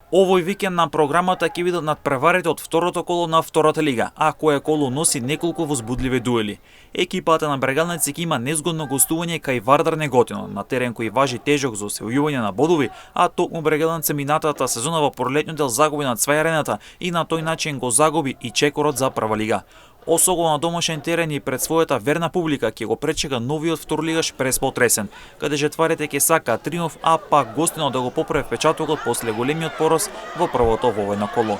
Овој викенд на програмата ќе бидат надпреварите од второто коло на втората лига, а кое коло носи неколку возбудливи дуели. Екипата на Брегалници ќе има незгодно гостување кај Вардар Неготино, на терен кој важи тежок за освојување на бодови, а токму Брегалници минатата сезона во пролетниот дел загуби над Цвајарената и на тој начин го загуби и чекорот за прва лига. Особено на домашен терен и пред својата верна публика ќе го пречека новиот второлигаш Преспол Тресен, каде жетварите ќе сакаат триумф, а пак гостино да го поправи впечатокот после големиот пораз во првото воено коло.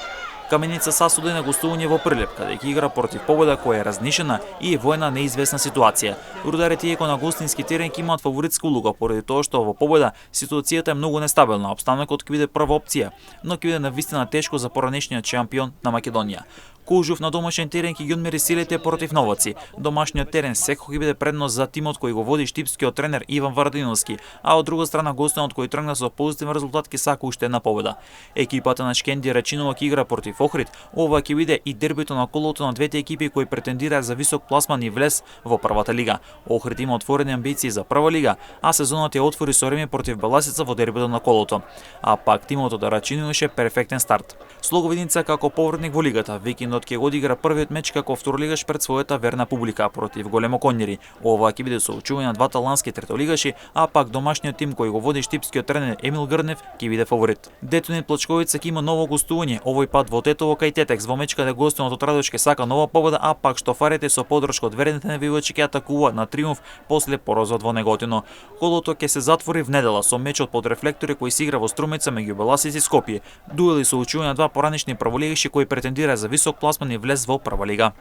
Каменица сасуди на гостување во Прилеп, каде ќе игра против Победа која е разнишена и е во една неизвестна ситуација. Рударите иако на гостински терен ќе имаат фаворитска улога поради тоа што во Победа ситуацијата е многу нестабилна, опстанокот ќе биде прва опција, но ќе биде навистина тешко за поранешниот шампион на Македонија. Кожув на домашен терен ќе ги одмери силите против Новаци. Домашниот терен секој ќе биде предност за тимот кој го води штипскиот тренер Иван Варадиновски, а од друга страна гостинот кој тргна со позитивен резултат ќе сака уште една победа. Екипата на Шкенди речинува ќе игра против Охрид. Ова ќе биде и дербито на колото на двете екипи кои претендираат за висок пласман и влез во првата лига. Охрид има отворени амбиции за прва лига, а сезоната ја отвори со реми против Беласица во дербито на колото. А пак тимот од Рачинуваше перфектен старт. Слоговидница како повредник во лигата, викендот ќе го одигра првиот меч како второлигаш пред својата верна публика против Големоконјери. Ова ќе биде соочување на двата лански третолигаши, а пак домашниот тим кој го води штипскиот тренер Емил Грнев ќе биде фаворит. Детонит Плачковица ќе има ново гостување, овој пат во Тетово кај Тетекс, во меч каде гостинот од Радош ќе сака нова победа, а пак штофарите со подршка од верните навивачи ќе атакуваат на триумф после поразот во Неготино. Колото ќе се затвори в недела со мечот под рефлектори кој се игра во Струмица меѓу Беласица и Скопје. Дуели соочување на два поранешни прволигаши кои претендираат за висок пласман и влез во прва лига.